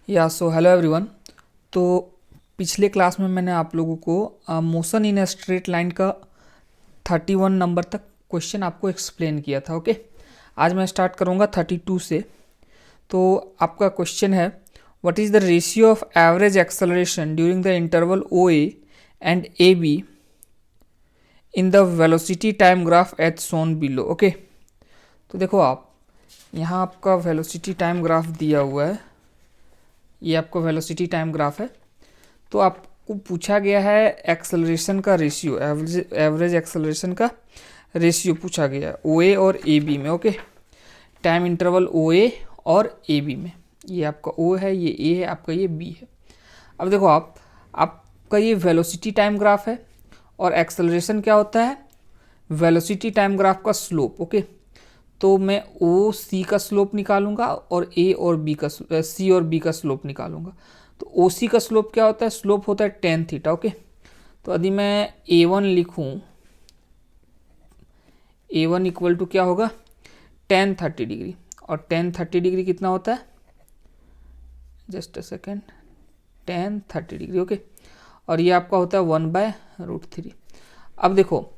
So hello everyone. तो पिछले class में मैंने आप लोगों को motion in a straight line का 31 नंबर तक क्वेश्चन आपको एक्सप्लेन किया था। ओके, आज मैं स्टार्ट करूँगा 32 से। तो आपका क्वेश्चन है, what is the ratio of average acceleration during the interval O A and A B in the velocity time graph as shown below. Okay, तो देखो आप यहाँ आपका वेलोसिटी टाइम ग्राफ दिया हुआ है, ये आपका वेलोसिटी टाइम ग्राफ है। तो आपको पूछा गया है एक्सेलरेशन का रेशियो, एवरेज एक्सेलरेशन का रेशियो पूछा गया है ओ ए और ए बी में। ओके, टाइम इंटरवल ओ ए और ए बी में, ये आपका ओ है, ये ए है, आपका ये बी है। अब देखो आपका ये वेलोसिटी टाइम ग्राफ है और एक्सेलरेशन क्या होता है, वेलोसिटी टाइम ग्राफ का स्लोप। ओके, तो मैं ओ सी का स्लोप निकालूंगा और ए और बी का सी और बी का स्लोप निकालूंगा। तो ओ सी का स्लोप क्या होता है, स्लोप होता है टेन थीटा। ओके, तो यदि मैं ए वन लिखूँ, ए वन इक्वल टू क्या होगा, टेन 30 डिग्री। और टेन 30 डिग्री कितना होता है, just a second, ten 30 degree. Okay, और ये आपका होता है 1/√3। अब देखो,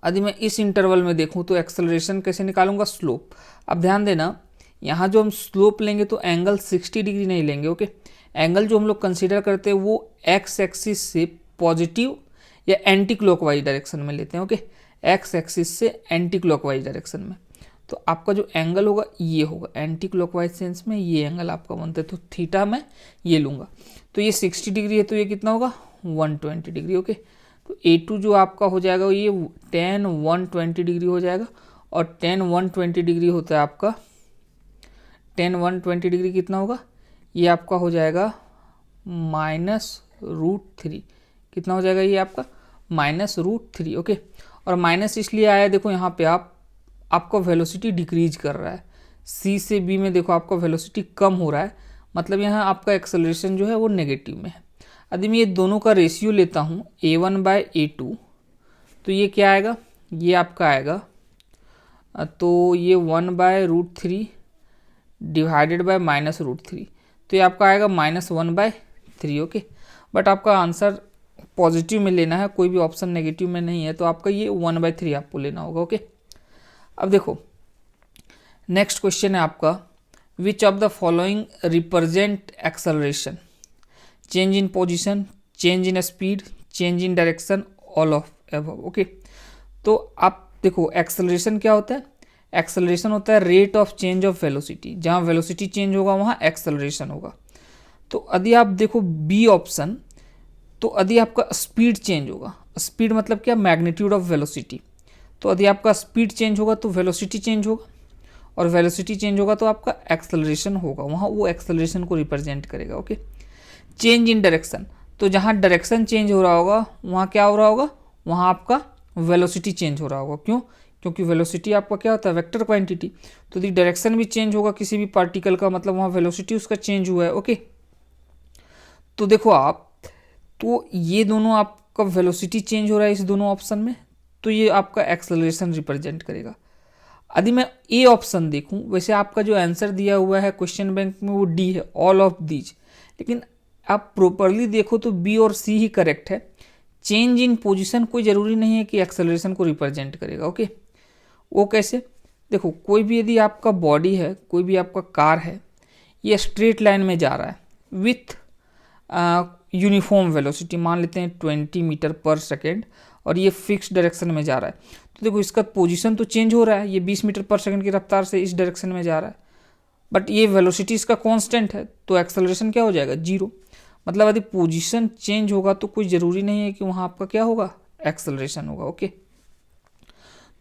यदि मैं इस इंटरवल में देखूं तो एक्सेलरेशन कैसे निकालूंगा, स्लोप। अब ध्यान देना, यहाँ जो हम स्लोप लेंगे तो एंगल 60 डिग्री नहीं लेंगे। ओके, एंगल जो हम लोग कंसीडर करते हैं वो एक्स एक्सिस से पॉजिटिव या एंटी क्लॉकवाइज डायरेक्शन में लेते हैं। ओके, एक्स एक्सिस से एंटी क्लॉकवाइज डायरेक्शन में। तो आपका जो एंगल होगा ये होगा एंटी क्लॉकवाइज सेंस में, ये एंगल आपका बनता है। तो थीटा मैं ये लूँगा, तो ये 60 डिग्री है, तो ये कितना होगा 120 डिग्री। ओके, तो A2 जो आपका हो जाएगा ये 10 120 डिग्री हो जाएगा। और 10 120 डिग्री होता है आपका, 10 120 डिग्री कितना होगा, ये आपका हो जाएगा -√3। कितना हो जाएगा ये आपका -√3। ओके, और माइनस इसलिए आया, देखो यहाँ पे आपका वेलोसिटी डिक्रीज कर रहा है, सी से बी में देखो आपका वेलोसिटी कम हो रहा है, मतलब यहाँ आपका एक्सेलरेशन जो है वो नेगेटिव में है। यदि मैं ये दोनों का रेशियो लेता हूँ A1/A2, तो ये क्या आएगा, ये आपका आएगा तो ये 1/√3 डिवाइडेड बाय -√3, तो ये आपका आएगा -1/3। ओके, बट आपका आंसर पॉजिटिव में लेना है, कोई भी ऑप्शन नेगेटिव में नहीं है, तो आपका ये 1/3 आपको लेना होगा। ओके, अब देखो नेक्स्ट क्वेश्चन है आपका, विच of the following represent acceleration, change in position, change in speed, change in direction, all of above. Okay, तो आप देखो एक्सेलरेशन क्या होता है, एक्सेलरेशन होता है rate of change of velocity, जहाँ वेलोसिटी चेंज होगा वहाँ एक्सेलरेशन होगा। तो यदि आप देखो बी ऑप्शन, तो यदि आपका स्पीड चेंज होगा, स्पीड मतलब क्या, मैग्नीट्यूड ऑफ वेलोसिटी। तो यदि आपका स्पीड चेंज होगा तो वेलोसिटी चेंज होगा, और वेलोसिटी चेंज होगा तो आपका एक्सेलरेशन होगा, वहाँ वो एक्सेलरेशन को रिप्रेजेंट करेगा। ओके, चेंज इन डायरेक्शन, तो जहाँ डायरेक्शन चेंज हो रहा होगा वहाँ क्या हो रहा होगा, वहाँ आपका वेलोसिटी चेंज हो रहा होगा। क्यों, क्योंकि वेलोसिटी आपका क्या होता है, वेक्टर क्वांटिटी। तो यदि डायरेक्शन भी चेंज होगा किसी भी पार्टिकल का, मतलब वहाँ वेलोसिटी उसका चेंज हुआ है। ओके, तो देखो आप, तो ये दोनों आपका वेलोसिटी चेंज हो रहा है इस दोनों ऑप्शन में, तो ये आपका एक्सेलरेशन रिप्रेजेंट करेगा। यदि मैं ए ऑप्शन देखूं, वैसे आपका जो आंसर दिया हुआ है क्वेश्चन बैंक में वो डी है, ऑल ऑफ दीज, लेकिन आप प्रॉपरली देखो तो बी और सी ही करेक्ट है। चेंज इन पोजीशन कोई ज़रूरी नहीं है कि एक्सेलरेशन को रिप्रेजेंट करेगा। ओके, वो कैसे, देखो कोई भी यदि आपका बॉडी है, कोई भी आपका कार है, ये स्ट्रेट लाइन में जा रहा है विथ यूनिफॉर्म वेलोसिटी, मान लेते हैं 20 मीटर पर सेकेंड, और ये फिक्स डायरेक्शन में जा रहा है। तो देखो इसका पोजीशन तो चेंज हो रहा है, ये 20 मीटर पर सेकेंड की रफ्तार से इस डायरेक्शन में जा रहा है, बट ये वेलोसिटी इसका कांस्टेंट है, तो एक्सेलरेशन क्या हो जाएगा, जीरो। मतलब यदि पोजीशन चेंज होगा तो कोई ज़रूरी नहीं है कि वहाँ आपका क्या होगा, एक्सेलरेशन होगा। ओके,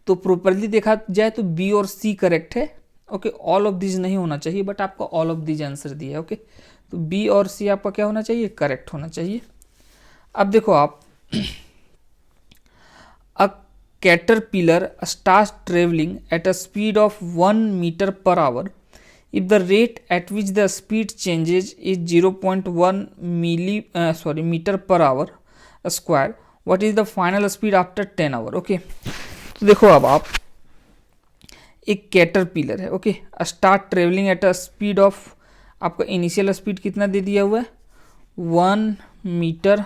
तो प्रॉपरली देखा जाए तो बी और सी करेक्ट है। ओके, ऑल ऑफ दिस नहीं होना चाहिए, बट आपका ऑल ऑफ दिस आंसर दिया है। ओके, तो बी और सी आपका क्या होना चाहिए, करेक्ट होना चाहिए। अब देखो आप, a caterpillar starts travelling at a speed of 1 metre per hour if the rate at which the speed changes is 0.1 meter per hour square, what is the final speed after 10 hour। Okay, तो देखो अब आप, एक caterpillar है, okay, start travelling at a speed of, आपका initial speed कितना दे दिया हुआ है 1 मीटर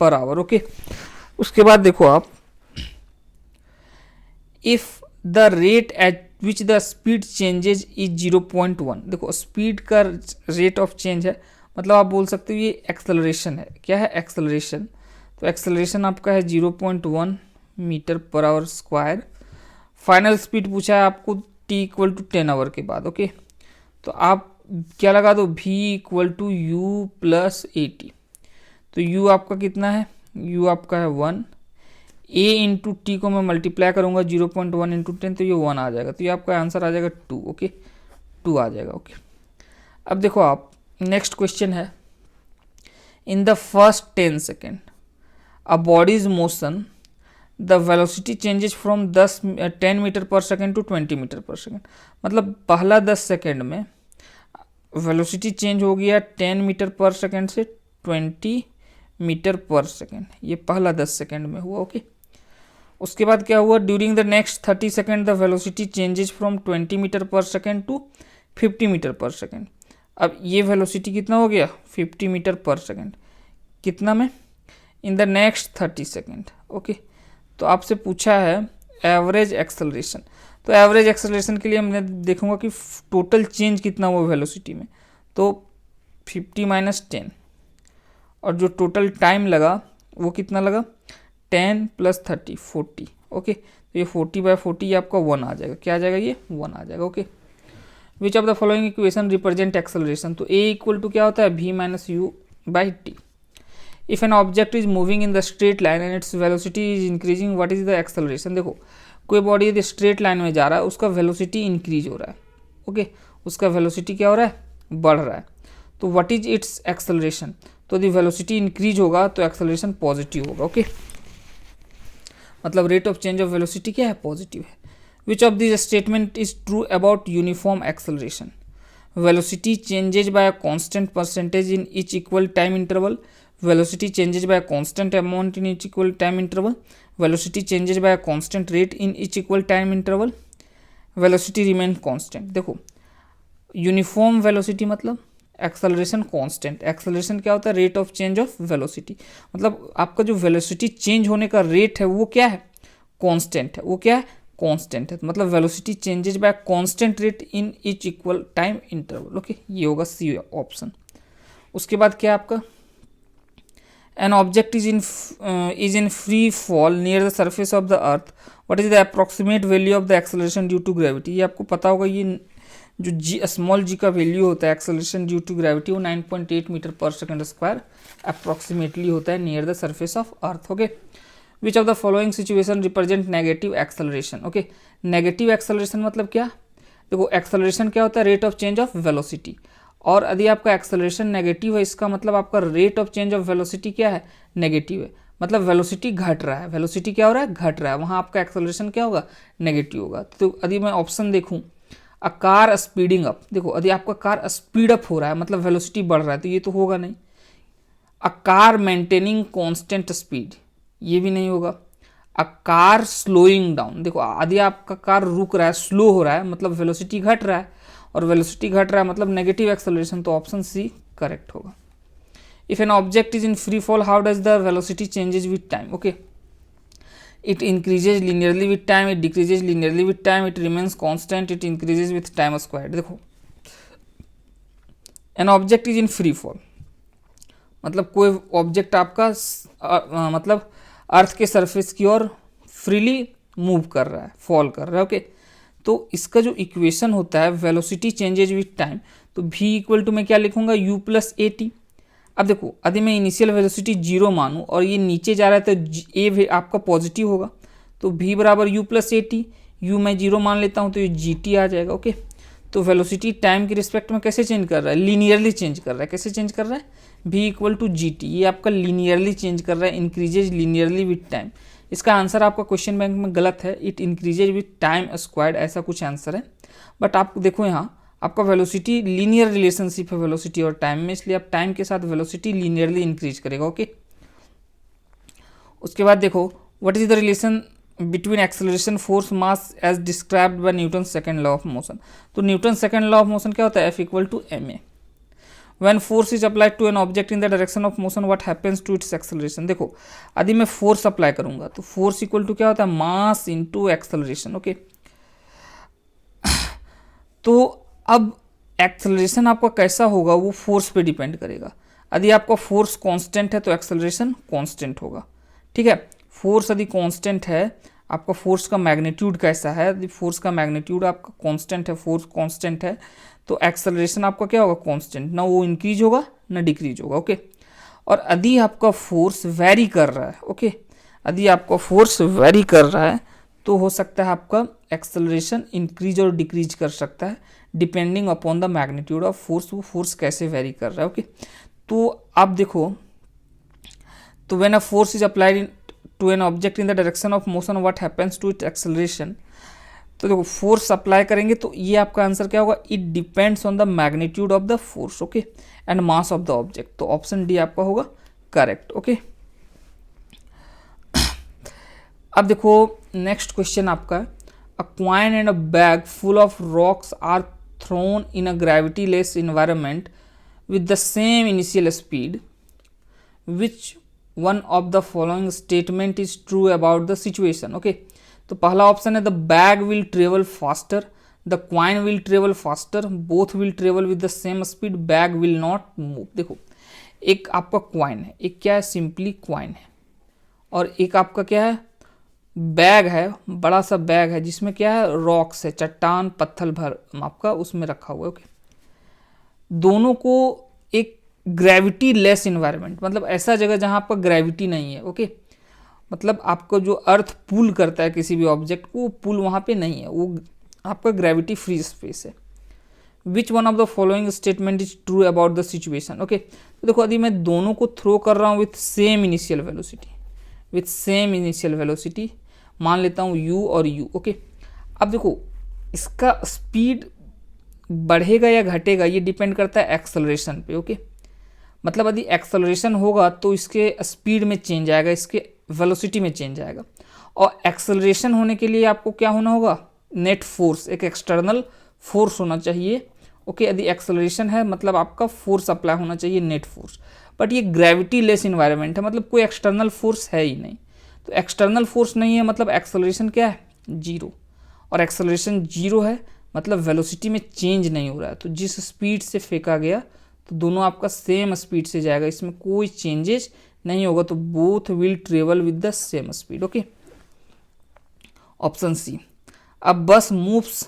पर आवर। ओके, उसके बाद देखो आप, if the rate at which the speed changes is 0.1। देखो स्पीड का रेट ऑफ चेंज है, मतलब आप बोल सकते हो ये एक्सेलरेशन है। क्या है? एक्सेलरेशन। तो एक्सेलरेशन आपका है 0.1 metre per our square. Final speed पूछा है आपको t इक्वल टू 10 आवर के बाद। ओके, तो आप क्या लगा दो, v equal to u plus a t. तो u आपका कितना है? u आपका है 1, a इंटू टी को मैं मल्टीप्लाई करूंगा 0.1 इंटू 10, तो ये 1 आ जाएगा। तो ये आपका आंसर आ जाएगा 2। ओके, 2 आ जाएगा। ओके, अब देखो आप, नेक्स्ट क्वेश्चन है, in the first 10 second a body's motion the velocity changes from 10 metre per second to 20 metre per second. मतलब पहला 10 सेकेंड में वेलोसिटी चेंज हो गया 10 मीटर पर सेकेंड से 20 मीटर पर सेकेंड। ये पहला 10 सेकेंड में हुआ। ओके, उसके बाद क्या हुआ, during the next 30 second the velocity changes from 20 metre per second to 50 metre per second. अब ये वेलोसिटी कितना हो गया 50 मीटर पर सेकेंड, कितना में, in the next 30 second. Okay, तो आपसे पूछा है एवरेज एक्सेलरेशन। तो एवरेज एक्सेलरेशन के लिए हमने देखूंगा कि टोटल चेंज कितना हुआ वेलोसिटी में, तो 50 माइनस 10, और जो टोटल टाइम लगा वो कितना लगा 10 प्लस 30 40। ओके, तो ये 40/40 आपका 1 आ जाएगा। क्या आ जाएगा? ये 1 आ जाएगा। Okay, which of the following equation represent acceleration. तो a इक्वल टू क्या होता है v minus you by T. If N object is moving in the straight line and its velocity is increasing, what is the acceleration. देखो कोई body यदि straight line में जा रहा है उसका वेलोसिटी इंक्रीज हो रहा है। ओके, उसका वेलोसिटी क्या हो रहा है? बढ़ रहा है। तो व्हाट इज इट्स एक्सेलरेशन। तो यदि वेलोसिटी इंक्रीज होगा तो एक्सेलरेशन पॉजिटिव होगा। ओके, मतलब rate of change of velocity क्या है? पॉजिटिव है। Which of this statement is true about uniform acceleration. Velocity changes by a constant percentage in each equal time interval. Velocity changes by a constant amount in each equal time interval. Velocity changes by a constant rate in each equal time interval. Velocity remain constant. देखो uniform velocity मतलब acceleration constant. Acceleration क्या होता है? Rate of change of velocity. मतलब आपका जो velocity change होने का रेट है वो क्या है? कांस्टेंट है। वो क्या है? कांस्टेंट है। मतलब velocity changes bye constant rate in each equal time interval. Okay, ये होगा सी ऑप्शन। उसके बाद क्या आपका, an object is in free fall near the surface of the earth, what is the approximate value of the acceleration due to gravity। ये आपको पता होगा, ये जो जी स्मॉल जी का वैल्यू होता है एक्सेलरेशन ड्यू टू ग्रेविटी वो 9.8 metre per second square approximately होता है near the surface of earth. Okay, which of the following situation represent negative acceleration. Okay, negative acceleration मतलब क्या? देखो एक्सेलरेशन क्या होता है? Rate of change of velocity, और यदि आपका एक्सेलरेशन नेगेटिव है इसका मतलब आपका rate of change of velocity क्या है? नेगेटिव है। मतलब वेलोसिटी घट रहा है। वेलोसिटी क्या हो रहा है? घट रहा है। वहाँ आपका एक्सेलरेशन क्या होगा? नेगेटिव होगा। तो यदि मैं ऑप्शन देखूँ, अ कार स्पीडिंग अप, देखो यदि आपका कार स्पीड अप हो रहा है मतलब वेलोसिटी बढ़ रहा है, तो ये तो होगा नहीं। A car maintaining constant speed, ये भी नहीं होगा। अ कार स्लोइंग डाउन, देखो यदि आपका कार रुक रहा है, स्लो हो रहा है, मतलब वेलोसिटी घट रहा है, और वेलोसिटी घट रहा है मतलब नेगेटिव एक्सेलरेशन, तो ऑप्शन सी करेक्ट होगा। If N object is in free fall how does the velocity changes with time. Okay, it increases linearly with time, it decreases linearly with time, it remains constant, it increases with time squared। देखो an object is in free fall, मतलब कोई object आपका मतलब अर्थ के surface की ओर freely move कर रहा है, फॉल कर रहा है। ओके, तो इसका जो इक्वेशन होता है वेलोसिटी चेंजेज विथ टाइम, तो v इक्वल टू मैं क्या लिखूंगा? u plus a T. अब देखो यदि मैं इनिशियल वेलोसिटी 0 मानूँ और ये नीचे जा रहा है तो ए आपका पॉजिटिव होगा, तो v बराबर u plus a T. You मैं 0 मान लेता हूँ तो ये जी टी आ जाएगा। ओके, तो वेलोसिटी टाइम के रिस्पेक्ट में कैसे चेंज कर रहा है? लीनियरली चेंज कर रहा है। कैसे चेंज कर रहा है? v equal to g t, ये आपका लीनियरली चेंज कर रहा है, इंक्रीजेज लीनियरली विथ टाइम। इसका आंसर आपका क्वेश्चन बैंक में गलत है, it increases with time squared, ऐसा कुछ आंसर है। बट आप देखो यहाँ आपका वेलोसिटी लीनियर रिलेशनशिप है वेलोसिटी और टाइम में, इसलिए आप टाइम के साथ वेलोसिटी लीनियरली इंक्रीज करेगा। ओके, उसके बाद देखो what is the relation between acceleration force mass as described by Newton second law of motion. तो Newton second law of motion क्या होता है? F equal to ma। When force is applied to an object in the direction of motion what happens to its acceleration. देखो यदि मैं force apply करूंगा तो force equal to क्या होता है, मास इनटू एक्सेलरेशन। ओके, तो अब एक्सेलरेशन आपका कैसा होगा वो फोर्स पे डिपेंड करेगा। यदि आपका फोर्स कांस्टेंट है तो एक्सेलरेशन कांस्टेंट होगा। ठीक है, फोर्स यदि कांस्टेंट है, आपका फोर्स का मैग्नीट्यूड कैसा है, यदि फोर्स का मैग्नीट्यूड आपका कांस्टेंट है, फोर्स कांस्टेंट है, तो एक्सेलरेशन आपका क्या होगा, कांस्टेंट, ना वो इंक्रीज होगा ना डिक्रीज होगा। ओके, और यदि आपका फोर्स वेरी कर रहा है, ओके, यदि आपका फोर्स वेरी कर रहा है तो हो सकता है आपका एक्सेलरेशन इंक्रीज और डिक्रीज कर सकता है depending upon the magnitude of force, वो फोर्स कैसे वेरी कर रहा है। ओके, तो आप देखो, तो when a force is applied to an object in the direction of motion what happens to its acceleration. तो देखो फोर्स अप्लाई करेंगे तो ये आपका आंसर क्या होगा, it depends on the magnitude of the force, okay, and mass of the object. तो option D आपका होगा करेक्ट। ओके, अब देखो नेक्स्ट क्वेश्चन आपका, a coin and a bag full of rocks are thrown in a gravityless environment with the same initial speed, which one of the following statement is true about the situation. Okay, तो पहला option है the bag will travel faster, the coin will travel faster, both will travel with the same speed, bag will not move. देखो एक आपका coin है, एक क्या है, सिंपली क्वाइन है, और एक आपका क्या है, बैग है, बड़ा सा बैग है जिसमें क्या है, रॉक्स है, चट्टान पत्थर भर आपका उसमें रखा हुआ है। ओके, दोनों को एक ग्रेविटी लेस इन्वायरमेंट, मतलब ऐसा जगह जहां आपका ग्रेविटी नहीं है। ओके, मतलब आपको जो अर्थ पुल करता है किसी भी ऑब्जेक्ट को, वो पुल वहाँ पे नहीं है, वो आपका ग्रेविटी फ्री स्पेस है। विच one of the following statement is true about the situation. Okay, तो देखो यदि मैं दोनों को थ्रो कर रहा हूँ with same initial velocity, with same initial velocity, मान लेता हूँ u और u। ओके, अब देखो इसका स्पीड बढ़ेगा या घटेगा ये डिपेंड करता है एक्सेलरेशन पे। ओके, मतलब यदि एक्सेलरेशन होगा तो इसके स्पीड में चेंज आएगा, इसके वेलोसिटी में चेंज आएगा, और एक्सेलरेशन होने के लिए आपको क्या होना होगा, नेट फोर्स, एक एक्सटर्नल फोर्स होना चाहिए। ओके, यदि एक्सेलरेशन है मतलब आपका फोर्स अप्लाई होना चाहिए, नेट फोर्स, बट ये ग्रेविटी लेस इन्वायरमेंट है, मतलब कोई एक्सटर्नल फोर्स है ही नहीं, तो एक्सटर्नल फोर्स नहीं है मतलब एक्सेलरेशन क्या है, जीरो, और एक्सेलरेशन जीरो है मतलब वेलोसिटी में चेंज नहीं हो रहा है, तो जिस स्पीड से फेंका गया तो दोनों आपका सेम स्पीड से जाएगा, इसमें कोई चेंजेस नहीं होगा, तो both will travel with the same speed. Okay, option C, a bus moves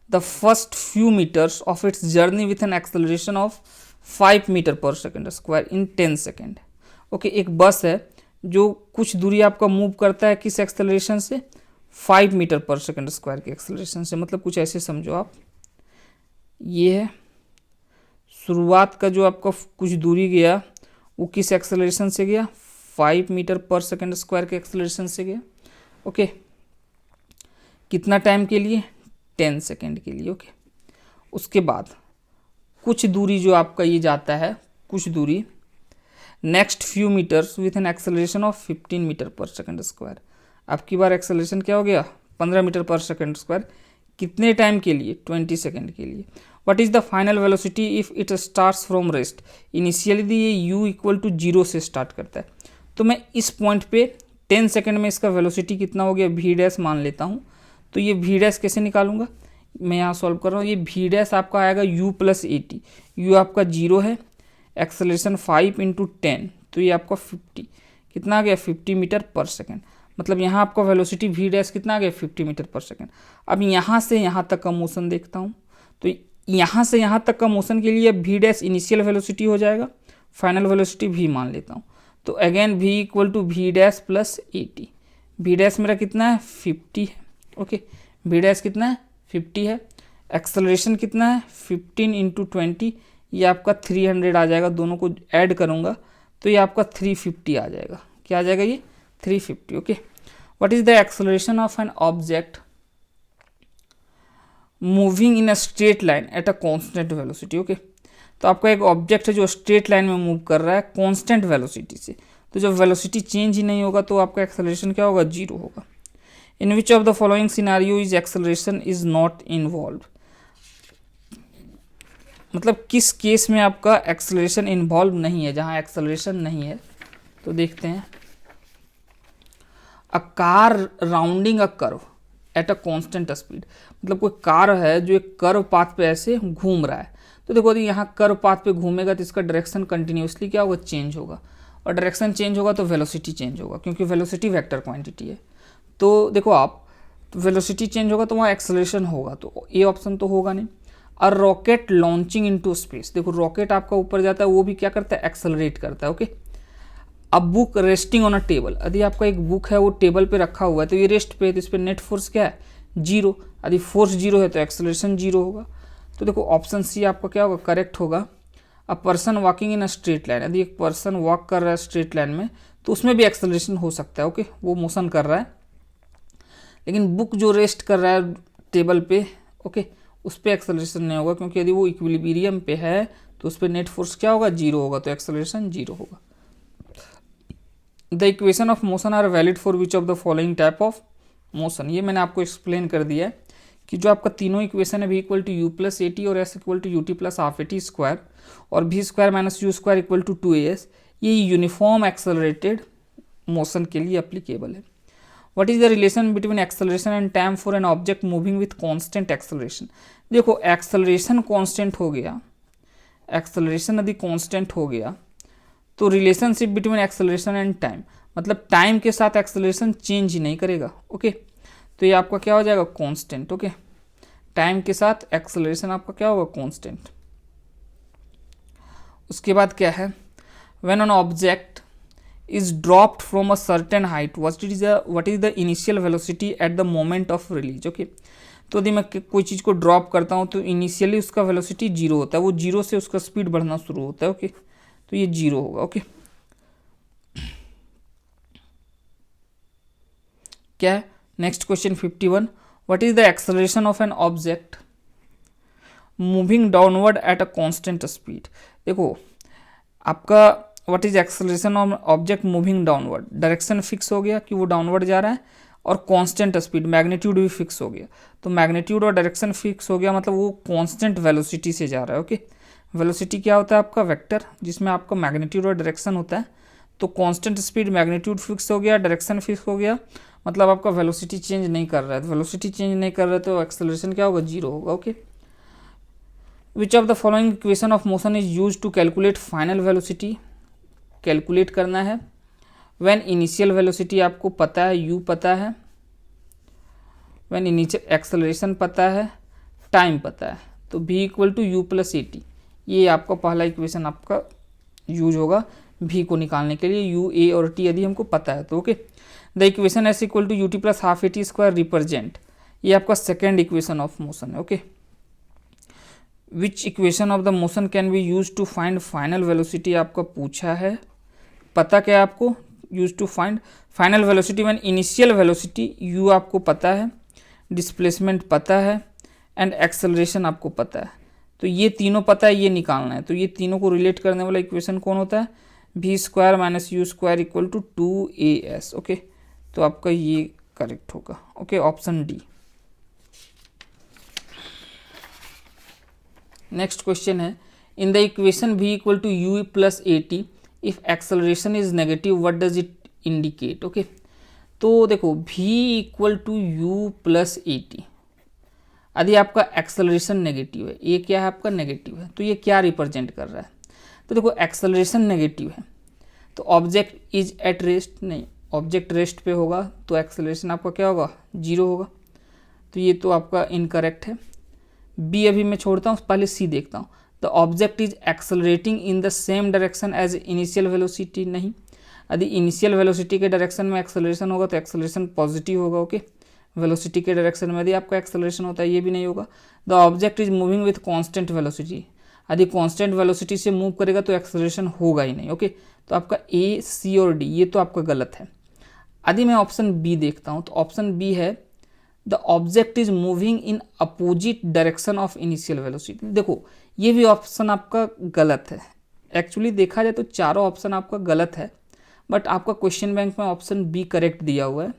the first few metres of its journey with an acceleration of 5 metre per second square in 10 second. Okay, एक bus है जो कुछ दूरी आपका move करता है किस acceleration से, 5 मीटर पर सेकेंड स्क्वायर के एक्सेलरेशन से, मतलब कुछ ऐसे समझो आप, ये है शुरुआत का जो आपका कुछ दूरी गया वो किस एक्सेलरेशन से गया, 5 मीटर पर सेकेंड स्क्वायर के एक्सेलरेशन से गया। ओके, कितना टाइम के लिए, 10 सेकेंड के लिए। ओके, उसके बाद कुछ दूरी जो आपका ये जाता है, कुछ दूरी next few metres with an acceleration of 15 metre per second square, आपकी बार एक्सेलरेशन क्या हो गया, 15 मीटर पर सेकेंड स्क्वायर, कितने टाइम के लिए, 20 सेकेंड के लिए। What is the final velocity if it starts from rest, initially ये u इक्वल टू 0 से स्टार्ट करता है, तो मैं इस पॉइंट पे 10 सेकेंड में इसका वेलोसिटी कितना हो गया, v डैश मान लेता हूँ, तो ये v डैश कैसे निकालूंगा, मैं यहाँ सॉल्व कर रहा हूँ, ये v डैश आपका आएगा u प्लस 80, u आपका 0 है, एक्सेलरेशन 5 इंटू 10, तो ये आपका 50, कितना आ गया, 50 मीटर पर सेकेंड, मतलब यहाँ आपका वेलोसिटी v डैश कितना आ गया, 50 मीटर पर सेकेंड। अब यहाँ से यहाँ तक का मोशन देखता हूँ, तो यहाँ से यहाँ तक का मोशन के लिए v डैश इनिशियल वेलोसिटी हो जाएगा, फाइनल वेलोसिटी v मान लेता हूँ, तो again v equal to v dash plus 80, v dash मेरा कितना है, 50 है। ओके, v डैश कितना है, 50 है, एक्सेलरेशन कितना है, 15 इंटू 20, ये आपका 300 आ जाएगा, दोनों को ऐड करूँगा तो ये आपका 350 आ जाएगा, क्या आ जाएगा ये 350। Okay, what is the acceleration of an object moving in a straight line at a constant velocity. Okay, तो आपका एक ऑब्जेक्ट है जो स्ट्रेट लाइन में मूव कर रहा है कांस्टेंट वेलोसिटी से, तो जब वेलोसिटी चेंज ही नहीं होगा तो आपका एक्सेलरेशन क्या होगा, 0 होगा। In which of the following scenario is acceleration is not involve, मतलब किस केस में आपका एक्सेलरेशन इन्वॉल्व नहीं है, जहाँ एक्सेलरेशन नहीं है। तो देखते हैं, a car rounding a curve at a constant speed, मतलब कोई कार है जो एक कर्व पाथ पे ऐसे घूम रहा है। तो देखो यदि यहाँ कर्व पाथ पे घूमेगा तो इसका डायरेक्शन कंटिन्यूसली क्या होगा, चेंज होगा, और डायरेक्शन चेंज होगा तो वेलोसिटी चेंज होगा, क्योंकि वेलोसिटी वेक्टर क्वांटिटी है। तो देखो आप, तो वेलोसिटी चेंज होगा तो वहाँ एक्सेलरेशन होगा, तो ये ऑप्शन तो होगा नहीं। और रॉकेट लॉन्चिंग इनटू स्पेस, देखो रॉकेट आपका ऊपर जाता है, वो भी क्या करता है, एक्सेलरेट करता है। ओके, अब book resting on a table, यदि आपका एक बुक है वो टेबल पे रखा हुआ है तो ये रेस्ट पे है, तो इस पर नेट फोर्स क्या है, जीरो। यदि फोर्स जीरो है तो एक्सेलरेशन जीरो होगा। तो देखो ऑप्शन सी आपका क्या होगा, करेक्ट होगा। A person walking in a straight line, यदि एक पर्सन वॉक कर रहा है स्ट्रेट लाइन में तो उसमें भी एक्सेलरेशन हो सकता है। ओके, वो मोशन कर रहा है, लेकिन बुक जो रेस्ट कर रहा है टेबल पे, ओके, उस पर एक्सेलरेशन नहीं होगा, क्योंकि यदि वो इक्विलिब्रियम पे है तो उस पर नेट फोर्स क्या होगा, जीरो होगा, तो एक्सेलरेशन जीरो होगा। The equation of motion are valid for which of the following type of motion, ये मैंने आपको एक्सप्लेन कर दिया है कि जो आपका तीनों इक्वेशन है v equal to u plus a t और s equal to u t plus half a t square और v square minus u square equal to 2as, ये यूनिफॉर्म एक्सेलरेटेड मोशन के लिए एप्लीकेबल है। What is the relation between acceleration and time for an object moving with constant acceleration, देखो acceleration constant हो गया, acceleration यदि constant हो गया तो relationship between acceleration and time, मतलब टाइम के साथ एक्सेलरेशन चेंज ही नहीं करेगा। ओके, तो ये आपका क्या हो जाएगा, कांस्टेंट। ओके, टाइम के साथ एक्सेलरेशन आपका क्या होगा, कांस्टेंट। उसके बाद क्या है, when an object is dropped from a certain height what is the initial velocity at the moment of release. Okay, तो यदि मैं कोई चीज़ को ड्रॉप करता हूँ तो इनिशियली उसका वेलोसिटी जीरो होता है, वो जीरो से उसका स्पीड बढ़ना शुरू होता है। ओके, तो ये जीरो होगा। ओके, क्या है next question 51, what is the acceleration of an object moving downward at a constant speed. देखो आपका what is acceleration of object moving downward, direction fix हो गया कि वो डाउनवर्ड जा रहा है, और कांस्टेंट स्पीड मैग्नीट्यूड भी फिक्स हो गया। तो मैग्नीट्यूड और डायरेक्शन फिक्स हो गया, मतलब वो कांस्टेंट वेलोसिटी से जा रहा है। ओके, वेलोसिटी क्या होता है आपका, वेक्टर, जिसमें आपका मैग्नीट्यूड और डायरेक्शन होता है। तो कांस्टेंट स्पीड, मैग्नीट्यूड फिक्स हो गया, डायरेक्शन फिक्स हो गया, मतलब आपका वेलोसिटी चेंज नहीं कर रहा है। तो वेलोसिटी चेंज नहीं कर रहा है तो एक्सेलरेशन क्या होगा, जीरो होगा। Okay, which of the following equation of motion is use to calculate final velocity, calculate करना है व्हेन इनिशियल वेलोसिटी आपको पता है, u पता है, व्हेन इनिशियल एक्सेलरेशन पता है, टाइम पता है, तो v equal to u plus a t, ये आपका पहला इक्वेशन आपका यूज होगा v को निकालने के लिए, u a और t यदि हमको पता है तो। Okay, the equation s equal to u t plus half a t square represent, ये आपका सेकेंड इक्वेशन ऑफ मोशन है। Okay, which equation of the motion can be use to find final velocity आपका पूछा है, पता क्या है आपको, use to find final velocity when initial velocity u आपको पता है, डिस्प्लेसमेंट पता है, एंड एक्सेलरेशन आपको पता है। तो ये तीनों पता है, ये निकालना है। तो ये तीनों को रिलेट करने वाला इक्वेशन कौन होता है, v square minus u square equal to 2as। Okay, तो आपका ये करेक्ट होगा। Okay, option D. Next question है, in the equation v equal to u plus a t if acceleration is negative what does it indicate. Okay, तो देखो v equal to u plus a t, यदि आपका acceleration negative है, ये क्या है आपका नेगेटिव है, तो ये क्या रिप्रेजेंट कर रहा है, तो देखो एक्सेलरेशन नेगेटिव है तो ऑब्जेक्ट इज एट रेस्ट, नहीं, ऑब्जेक्ट रेस्ट पे होगा तो एक्सेलरेशन आपका क्या होगा, जीरो होगा। तो ये तो आपका इनकरेक्ट है। बी अभी मैं छोड़ता हूँ, पहले सी देखता हूँ। The object is accelerating in the same direction as initial velocity, नहीं, यदि इनिशियल वेलोसिटी के डायरेक्शन में एक्सेलरेशन होगा तो एक्सेलरेशन पॉजिटिव होगा। ओके, वेलोसिटी के डायरेक्शन में यदि आपका एक्सेलरेशन होता है ये भी नहीं होगा। The object is moving with constant velocity, यदि कांस्टेंट वेलोसिटी से मूव करेगा तो एक्सेलरेशन होगा ही नहीं। ओके, तो आपका ए, सी और डी ये तो आपका गलत है। यदि मैं ऑप्शन बी देखता हूँ तो ऑप्शन बी है the object is moving in opposite direction of initial velocity. देखो ये भी ऑप्शन आपका गलत है। एक्चुअली देखा जाए तो चारों ऑप्शन आपका गलत है, बट आपका क्वेश्चन बैंक में ऑप्शन बी करेक्ट दिया हुआ है।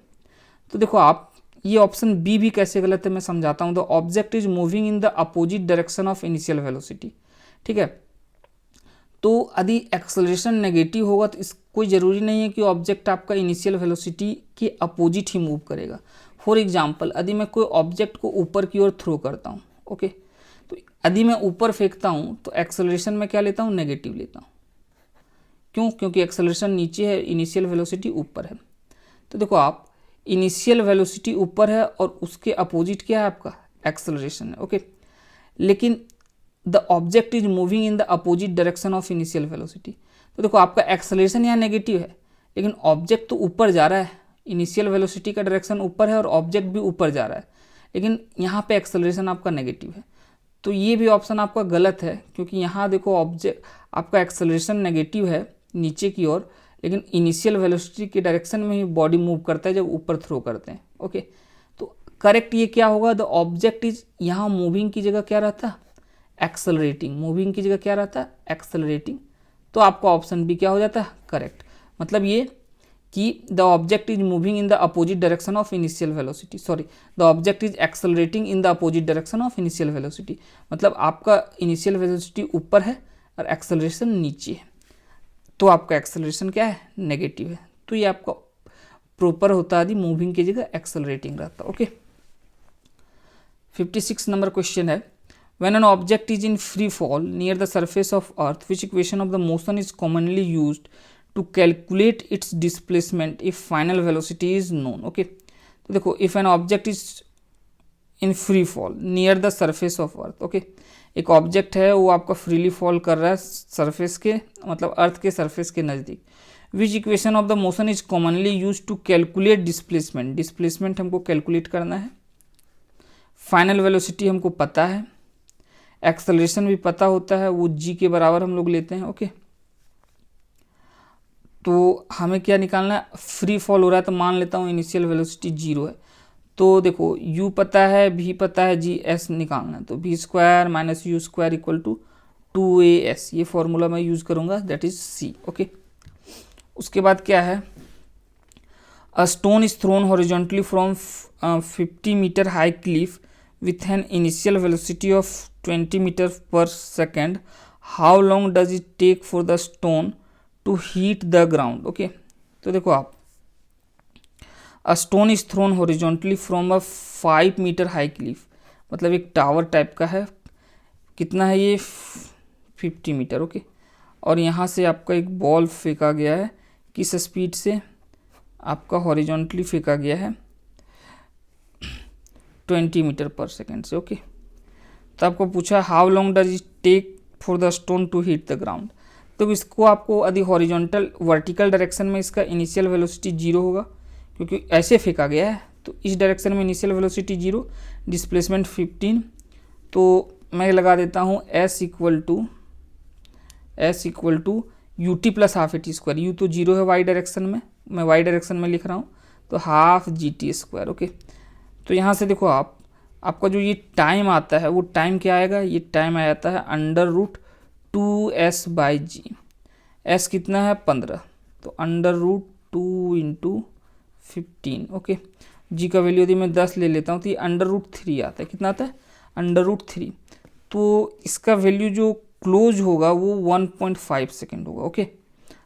तो देखो आप ये ऑप्शन बी भी कैसे गलत है मैं समझाता हूँ। The object is moving in the opposite direction of initial velocity, ठीक है। तो यदि एक्सेलरेशन नेगेटिव होगा तो इस कोई ज़रूरी नहीं है कि ऑब्जेक्ट आपका इनिशियल वेलोसिटी के अपोजिट ही मूव करेगा। फॉर एग्जांपल, यदि मैं कोई ऑब्जेक्ट को ऊपर की ओर थ्रो करता हूँ, ओके, तो यदि मैं ऊपर फेंकता हूँ तो एक्सेलरेशन में क्या लेता हूँ, नेगेटिव लेता हूँ। क्यों? क्योंकि एक्सेलरेशन नीचे है, इनिशियल वेलोसिटी ऊपर है। तो देखो आप, इनिशियल वेलोसिटी ऊपर है और उसके अपोजिट क्या है आपका, एक्सेलरेशन है, ओके। लेकिन the object is moving in the opposite direction of initial velocity. तो देखो आपका एक्सेलरेशन यहाँ नेगेटिव है, लेकिन ऑब्जेक्ट तो ऊपर जा रहा है, इनिशियल वेलोसिटी का डायरेक्शन ऊपर है और ऑब्जेक्ट भी ऊपर जा रहा है, लेकिन यहाँ पे एक्सेलरेशन आपका नेगेटिव है। तो ये भी ऑप्शन आपका गलत है, क्योंकि यहाँ देखो ऑब्जेक्ट आपका एक्सेलरेशन नेगेटिव है नीचे की ओर, लेकिन इनिशियल वेलोसिटी के डायरेक्शन में ही बॉडी मूव करता है जब ऊपर थ्रो करते हैं, ओके। तो करेक्ट ये क्या होगा, द ऑब्जेक्ट इज, यहाँ मूविंग की जगह क्या रहता है, एक्सेलरेटिंग। मूविंग की जगह क्या रहता है, एक्सेलरेटिंग। तो आपका ऑप्शन भी क्या हो जाता है, करेक्ट। मतलब ये कि the object is moving in the opposite direction of initial velocity, sorry, the object is accelerating in the opposite direction of initial velocity. मतलब आपका इनिशियल वेलोसिटी ऊपर है और एक्सेलरेशन नीचे है, तो आपका एक्सेलरेशन क्या है, नेगेटिव है। तो ये आपका प्रॉपर होता है, यदि मूविंग की जगह एक्सेलरेटिंग रहता, ओके। 56 नंबर क्वेश्चन है, when an object is in free fall near the surface of earth, which equation of the motion is commonly used to calculate its displacement if final velocity is known, okay। तो देखो, if an object is in free fall near the surface of earth, okay, एक object है वो आपका freely fall कर रहा है surface के, मतलब अर्थ के सरफेस के नज़दीक। Which equation of the motion is commonly use to calculate displacement. Displacement हमको कैलकुलेट करना है, फाइनल वेलोसिटी हमको पता है, एक्सेलरेशन भी पता होता है, वो जी के बराबर हम लोग लेते हैं, ओके। तो हमें क्या निकालना है, फ्री फॉल हो रहा है तो मान लेता हूँ इनिशियल वेलोसिटी 0 है। तो देखो u पता है, v पता है, जी s निकालना है, तो v square minus u square equal to 2as, ये फॉर्मूला मैं यूज़ करूँगा, दैट इज c, ओके। उसके बाद क्या है, a stone is thrown horizontally from 50 metre high cliff with an initial velocity of 20 meter per second, how long does it take for the stone to hit the ground, okay। तो देखो आप, a stone is thrown horizontally from a 5 meter high cliff, मतलब एक tower type का है, कितना है ये, 50 मीटर, ओके। और यहाँ से आपका एक बॉल फेंका गया है, किस स्पीड से, आपका हॉरिजॉन्टली फेंका गया है 20 मीटर पर सेकेंड से, ओके। तो आपको पूछा how long does it take for the stone to hit the ground. तो इसको आपको यदि हॉरिजॉन्टल वर्टिकल डायरेक्शन में इसका इनिशियल वेलोसिटी 0 होगा, क्योंकि ऐसे फेंका गया है, तो इस डायरेक्शन में इनिशियल वेलोसिटी 0, डिस्प्लेसमेंट 15। तो मैं लगा देता हूँ s equal to u t plus half a t square. U तो 0 है वाई डायरेक्शन में, मैं वाई डायरेक्शन में लिख रहा हूँ, तो half g t square, okay. तो यहाँ से देखो आप, आपका जो ये टाइम आता है वो टाइम क्या आएगा, ये टाइम आ जाता है √2s बाई जी। एस कितना है 15, तो √2 इंटू 15, ओके। जी का वैल्यू यदि मैं 10 ले लेता हूँ तो ये √3 आता है, कितना आता है, √3। तो इसका वैल्यू जो क्लोज होगा वो 1.5 सेकेंड होगा, ओके।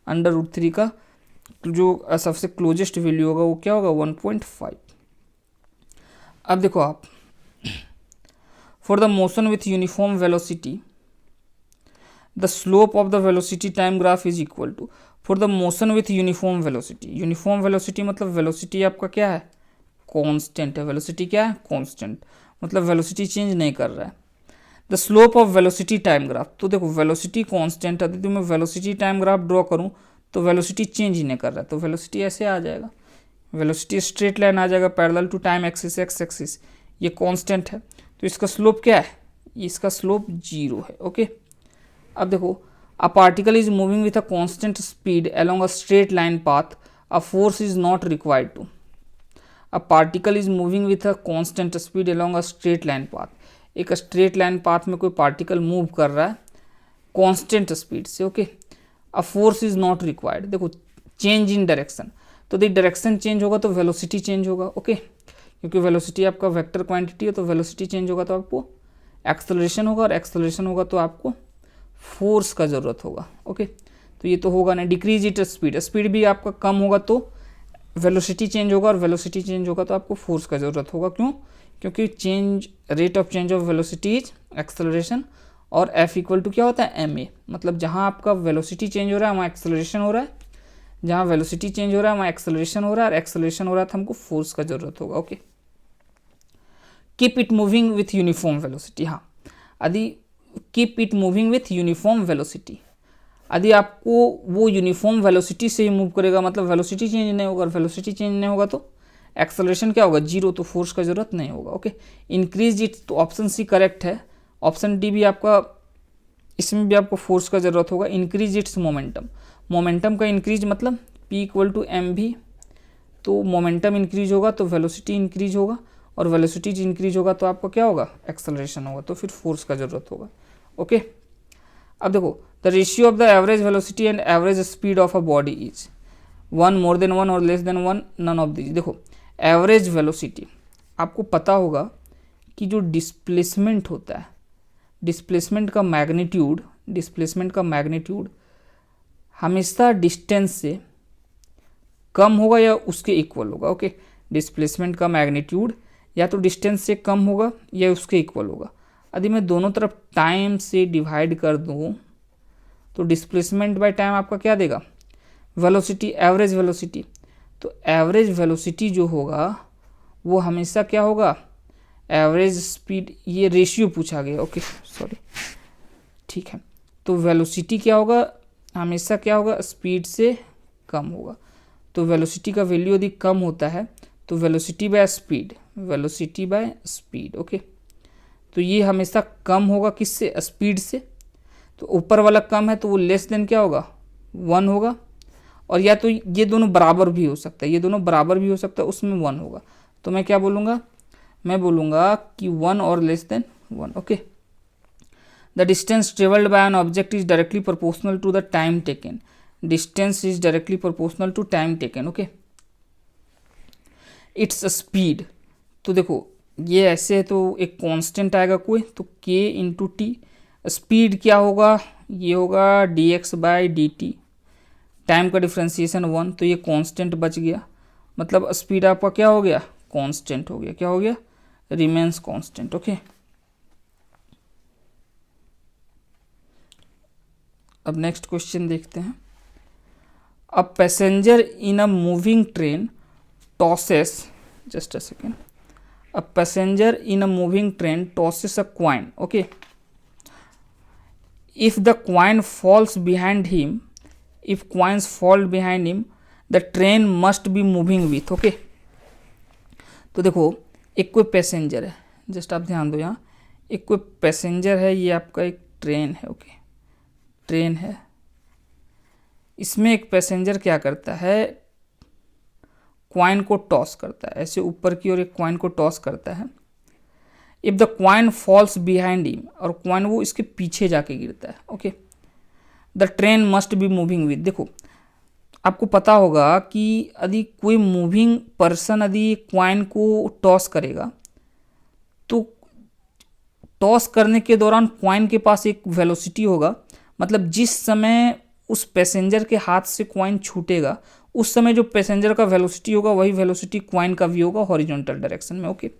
√3 का जो सबसे क्लोजेस्ट वैल्यू होगा वो क्या होगा, 1.5। अब देखो आप, for the motion with uniform velocity the slope of the velocity time graph is equal to, for the motion with uniform velocity, uniform velocity मतलब वेलोसिटी आपका क्या है, कांस्टेंट है। वेलोसिटी क्या है, कांस्टेंट, मतलब वेलोसिटी चेंज नहीं कर रहा है। The slope of velocity time graph, तो देखो वेलोसिटी कांस्टेंट है, तो मैं वेलोसिटी टाइम ग्राफ ड्रॉ करूँ तो वेलोसिटी चेंज ही नहीं कर रहा है, तो वेलोसिटी ऐसे आ जाएगा, वेलोसिटी स्ट्रेट लाइन आ जाएगा parallel to time axis, x axis, ये कांस्टेंट है। तो इसका स्लोप क्या है, इसका स्लोप 0 है, ओके। अब देखो, a particle is moving with a constant speed along a straight line path, a force is not required to. A particle is moving with a constant speed along a straight line path, एक straight line path में कोई particle move कर रहा है constant speed से, okay. A force is not required, देखो change in direction, तो यदि डायरेक्शन चेंज होगा तो वेलोसिटी चेंज होगा, ओके। क्योंकि वेलोसिटी आपका वेक्टर क्वांटिटी है, तो वेलोसिटी चेंज होगा तो आपको एक्सेलरेशन होगा, और एक्सेलरेशन होगा तो आपको फोर्स का ज़रूरत होगा। ओके, तो ये तो होगा नहीं। डिक्रीज इट स्पीड, स्पीड भी आपका कम होगा तो वेलोसिटी चेंज होगा, और वेलोसिटी चेंज होगा तो आपको फोर्स का ज़रूरत होगा। क्यों? क्योंकि change rate of change of velocity is acceleration, और एफ इक्वल टू क्या होता है, एम ए। मतलब जहाँ आपका वेलोसिटी चेंज हो रहा है वहाँ एक्सेलरेशन हो रहा है, जहाँ वेलोसिटी चेंज हो रहा है वहाँ एक्सेलरेशन हो रहा है, और एक्सेलरेशन हो रहा है तो हमको फोर्स का ज़रूरत होगा। Okay, keep it moving with uniform velocity. हाँ, यदि keep it moving with uniform velocity, यदि आपको वो यूनिफॉर्म वेलोसिटी से ही मूव करेगा, मतलब वेलोसिटी चेंज नहीं होगा, और वेलोसिटी चेंज नहीं होगा तो एक्सेलरेशन क्या होगा, जीरो, तो फोर्स का जरूरत नहीं होगा। ओके, इंक्रीज इट, तो ऑप्शन सी करेक्ट है। ऑप्शन डी भी आपका, इसमें भी आपको फोर्स का जरूरत होगा। इंक्रीज इट्स मोमेंटम, मोमेंटम का इंक्रीज मतलब P इक्वल टू एम भी, तो मोमेंटम इंक्रीज होगा तो वेलोसिटी इंक्रीज होगा, और वेलोसिटी इंक्रीज होगा तो आपको क्या होगा, एक्सेलरेशन होगा, तो फिर फोर्स का जरूरत होगा। ओके, अब देखो, the ratio of the average velocity and average speed of a body is 1 more than 1 और less than 1, none of this. देखो, एवरेज वेलोसिटी, आपको पता होगा कि जो डिस्प्लेसमेंट होता है, डिस्प्लेसमेंट का मैग्नीट्यूड हमेशा डिस्टेंस से कम होगा या उसके इक्वल होगा। ओके, डिस्प्लेसमेंट का मैग्नीट्यूड या तो डिस्टेंस से कम होगा या उसके इक्वल होगा। यदि मैं दोनों तरफ टाइम से डिवाइड कर दूं तो डिस्प्लेसमेंट बाय टाइम आपका क्या देगा, वेलोसिटी, एवरेज वेलोसिटी। तो एवरेज वेलोसिटी जो होगा वो हमेशा क्या होगा, एवरेज स्पीड, ये रेशियो पूछा गया। ओके सॉरी, ठीक है, तो वेलोसिटी क्या होगा, हमेशा क्या होगा, स्पीड से कम होगा। तो वेलोसिटी का वैल्यू यदि कम होता है तो velocity by speed, velocity by speed. Okay, तो ये हमेशा कम होगा किससे, स्पीड से। तो ऊपर वाला कम है तो वो लेस देन क्या होगा, 1 होगा, और या तो ये दोनों बराबर भी हो सकता है, ये दोनों बराबर भी हो सकता है, उसमें 1 होगा। तो मैं क्या बोलूँगा, मैं बोलूँगा कि 1 और less than 1। Okay, the distance travelled by an object is directly proportional to the time taken, distance is directly proportional to time taken. Okay, its speed, तो देखो ये ऐसे है तो एक कांस्टेंट आएगा कोई, तो k इंटू टी। स्पीड क्या होगा, ये होगा dx by d T, time का डिफ्रेंसिएशन 1, तो ये कांस्टेंट बच गया, मतलब स्पीड आपका क्या हो गया, कांस्टेंट हो गया, क्या हो गया, रिमेन्स कांस्टेंट। ओके, अब नेक्स्ट क्वेश्चन देखते हैं। A passenger in a moving train tosses, just a second, a passenger in a moving train tosses a coin. Okay, if the coin falls behind him, if coins fall behind him, the train must be moving with. Okay, तो देखो एक कोई passenger है, just आप ध्यान दो, यहाँ एक कोई पैसेंजर है, ये आपका एक ट्रेन है। ओके, ट्रेन है, इसमें एक पैसेंजर क्या करता है, क्वाइन को टॉस करता है, ऐसे ऊपर की ओर एक क्वाइन को टॉस करता है। If the coin falls behind him, और क्वाइन वो इसके पीछे जाके गिरता है। Okay, the train must be moving with. देखो आपको पता होगा कि यदि कोई मूविंग पर्सन यदि क्वाइन को टॉस करेगा तो टॉस करने के दौरान क्वाइन के पास एक वेलोसिटी होगा, मतलब जिस समय उस पैसेंजर के हाथ से क्वाइन छूटेगा उस समय जो पैसेंजर का वेलोसिटी होगा वही वेलोसिटी क्वाइन का भी होगा हॉरिजॉन्टल डायरेक्शन में। ओके,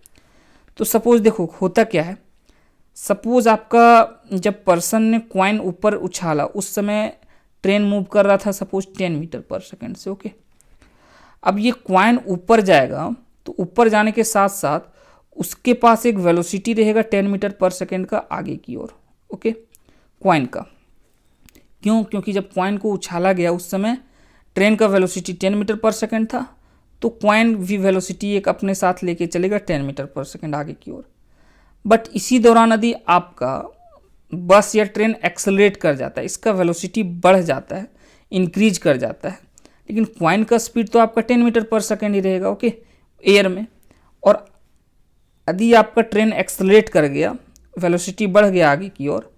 तो सपोज देखो होता क्या है, सपोज आपका जब पर्सन ने क्वाइन ऊपर उछाला उस समय ट्रेन मूव कर रहा था सपोज 10 मीटर पर सेकेंड से। ओके, अब ये क्वाइन ऊपर जाएगा तो ऊपर जाने के साथ साथ उसके पास एक वेलोसिटी रहेगा 10 मीटर पर सेकेंड का आगे की ओर। ओके, क्वाइन का, क्यों, क्योंकि जब क्वाइन को उछाला गया उस समय ट्रेन का वेलोसिटी 10 मीटर पर सेकेंड था, तो क्वाइन भी वेलोसिटी एक अपने साथ लेके चलेगा 10 मीटर पर सेकेंड आगे की ओर। बट इसी दौरान यदि आपका बस या ट्रेन एक्सेलरेट कर जाता है, इसका वेलोसिटी बढ़ जाता है, इंक्रीज कर जाता है, लेकिन क्वाइन का स्पीड तो आपका 10 मीटर पर सेकेंड ही रहेगा। ओके, एयर में, और यदि आपका ट्रेन एक्सेलरेट कर गया, वेलोसिटी बढ़ गया आगे की ओर,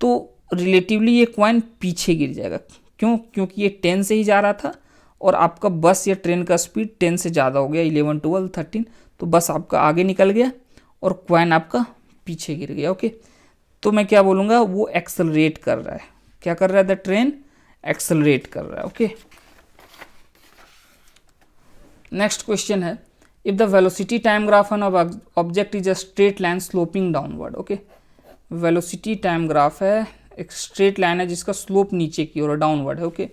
तो रिलेटिवली ये क्वाइन पीछे गिर जाएगा। क्यों, क्योंकि ये 10 से ही जा रहा था और आपका बस या ट्रेन का स्पीड 10 से ज़्यादा हो गया, 11, 12, 13, तो बस आपका आगे निकल गया और क्वाइन आपका पीछे गिर गया। ओके, तो मैं क्या बोलूँगा, वो एक्सेलरेट कर रहा है। क्या कर रहा है? द ट्रेन एक्सेलरेट कर रहा है। ओके, नेक्स्ट क्वेश्चन है, if the velocity time graph on object is a straight line sloping downward. Okay, velocity time graph है, एक स्ट्रेट लाइन है जिसका स्लोप नीचे की ओर डाउनवर्ड है। ओके,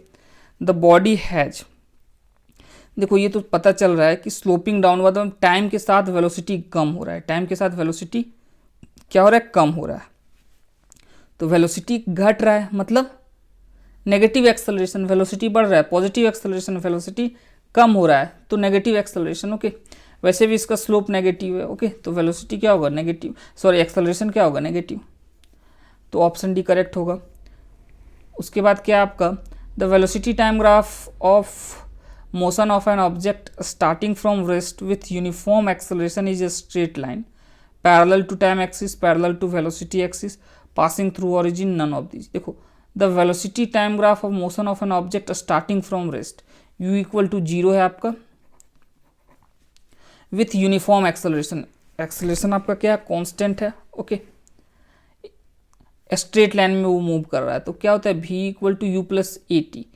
द बॉडी हैज, देखो ये तो पता चल रहा है कि स्लोपिंग डाउनवर्ड, टाइम के साथ वेलोसिटी कम हो रहा है, टाइम के साथ वेलोसिटी क्या हो रहा है? कम हो रहा है। तो वेलोसिटी घट रहा है, मतलब नेगेटिव एक्सेलरेशन, वेलोसिटी बढ़ रहा है, पॉजिटिव एक्सेलरेशन, वेलोसिटी कम हो रहा है, तो नेगेटिव एक्सेलरेशन। ओके, वैसे भी इसका स्लोप नेगेटिव है। ओके, तो वेलोसिटी क्या होगा? नेगेटिव, सॉरी एक्सेलरेशन क्या होगा? नेगेटिव। तो ऑप्शन डी करेक्ट होगा। उसके बाद क्या आपका, the velocity time graph of motion of an object starting from rest with uniform acceleration is a straight line parallel to time axis, parallel to velocity axis, passing through origin, none of this. देखो, the velocity time graph of motion of an object starting from rest, u equal to 0 है आपका, with uniform acceleration, acceleration आपका क्या है? Constant है। Okay, straight line में वो move कर रहा है, तो क्या होता है? v equal to u plus a t,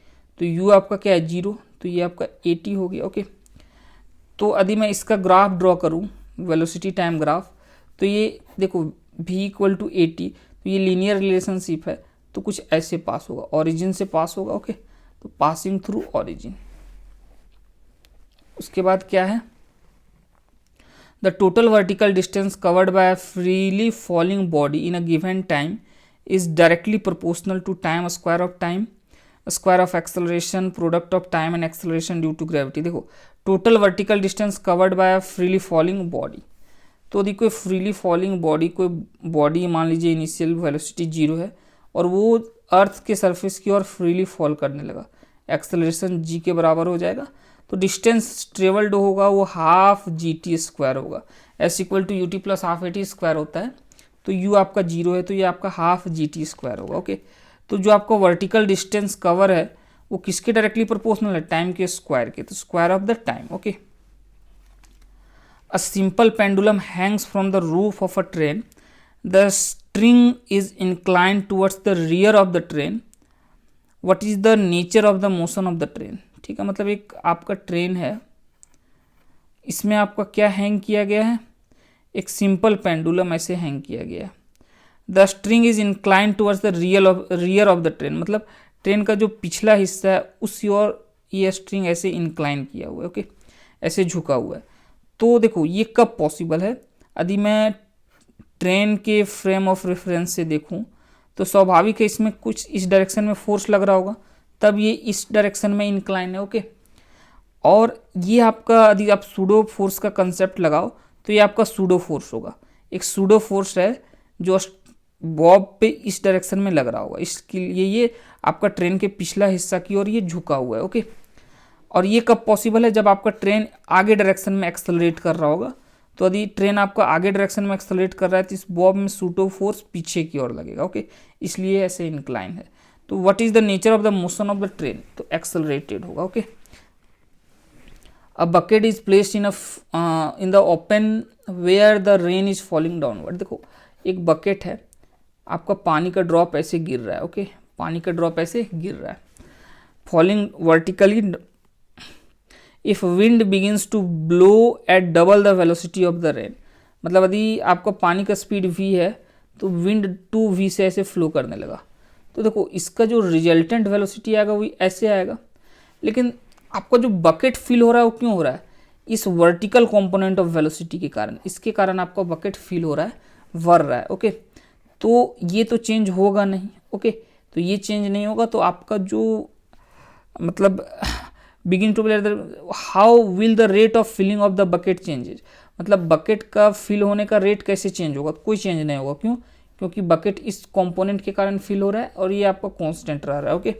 तो u आपका क्या है? 0, तो ये आपका ए टी हो गया। ओके, तो यदि मैं इसका ग्राफ ड्रॉ करूँ, वेलोसिटी टाइम ग्राफ, तो ये देखो v equal to a t, तो ये लीनियर रिलेशनशिप है, तो कुछ ऐसे पास होगा, ओरिजिन से पास होगा। ओके, तो पासिंग थ्रू ओरिजिन। उसके बाद क्या है, the total vertical distance covered by a freely falling body in a given time is directly proportional to time square of time square of acceleration product of time and acceleration due to gravity. देखो, total vertical distance covered by a freely falling body, तो यदि कोई freely falling body, कोई body मान लीजिए initial velocity 0 है और वो अर्थ के सरफेस की ओर फ्रीली फॉल करने लगा, एक्सेलरेशन g के बराबर हो जाएगा, तो डिस्टेंस ट्रेवल्ड होगा वो हाफ जी टी स्क्वायर होगा, s equal to u t plus half a t square होता है, तो u आपका 0 है, तो ये आपका हाफ जी टी स्क्वायर होगा। ओके, तो जो आपका वर्टिकल डिस्टेंस कवर है वो किसके डायरेक्टली प्रोपोर्शनल है? टाइम के स्क्वायर के, तो square of the time. Okay, a simple pendulum Hanks from the roof of a train, the string is inclined towards the rear of the train, what is the nature of the motion of the train. ठीक है, मतलब एक आपका train है, इसमें आपका क्या hang किया गया है? एक सिंपल पेंडुलम ऐसे हैंग किया गया है। The string is inclined towards the rear of the train, मतलब ट्रेन का जो पिछला हिस्सा है उसी ओर ये स्ट्रिंग ऐसे इंक्लाइन किया हुआ है। ओके, ऐसे झुका हुआ है। तो देखो ये कब पॉसिबल है? यदि मैं ट्रेन के फ्रेम ऑफ रेफरेंस से देखूं तो स्वाभाविक है इसमें कुछ इस डायरेक्शन में फोर्स लग रहा होगा, तब ये इस डायरेक्शन में इंक्लाइन है। ओके, और ये आपका यदि आप सूडो फोर्स का कंसेप्ट लगाओ तो ये आपका सूडो फोर्स होगा, एक सूडो फोर्स है जो बॉब पे इस डायरेक्शन में लग रहा होगा, इसके लिए ये आपका ट्रेन के पिछला हिस्सा की ओर ये झुका हुआ है। ओके, और ये कब पॉसिबल है? जब आपका ट्रेन आगे डायरेक्शन में एक्सेलरेट कर रहा होगा, तो यदि ट्रेन आपका आगे डायरेक्शन में एक्सेलरेट कर रहा है तो इस बॉब में सूडो फोर्स पीछे की ओर लगेगा। ओके, इसलिए ऐसे इंक्लाइन है। तो what is the nature of the motion of the train? तो एक्सेलरेटेड होगा। Okay, a bucket is placed in the open where the rain is falling downward. देखो एक बकेट है, आपका पानी का ड्रॉप ऐसे गिर रहा है। ओके, पानी का ड्रॉप ऐसे गिर रहा है, falling vertically. If wind begins to blow at double the velocity of the rain, मतलब यदि आपका पानी का स्पीड v है तो विंड 2v से ऐसे फ्लो करने लगा, तो देखो इसका जो रिजल्टेंट वेलोसिटी आएगा वो ऐसे आएगा। लेकिन आपका जो बकेट फील हो रहा है वो क्यों हो रहा है? इस वर्टिकल कंपोनेंट ऑफ वेलोसिटी के कारण, इसके कारण आपका बकेट फील हो रहा है, बढ़ रहा है। ओके, तो ये तो चेंज होगा नहीं। ओके, तो ये चेंज नहीं होगा, तो आपका जो मतलब begin to how will the rate of filling of the bucket changes, मतलब बकेट का फिल होने का रेट कैसे चेंज होगा? कोई चेंज नहीं होगा। क्यों? क्योंकि बकेट इस कंपोनेंट के कारण फिल हो रहा है और ये आपका कांस्टेंट रह रहा है। ओके,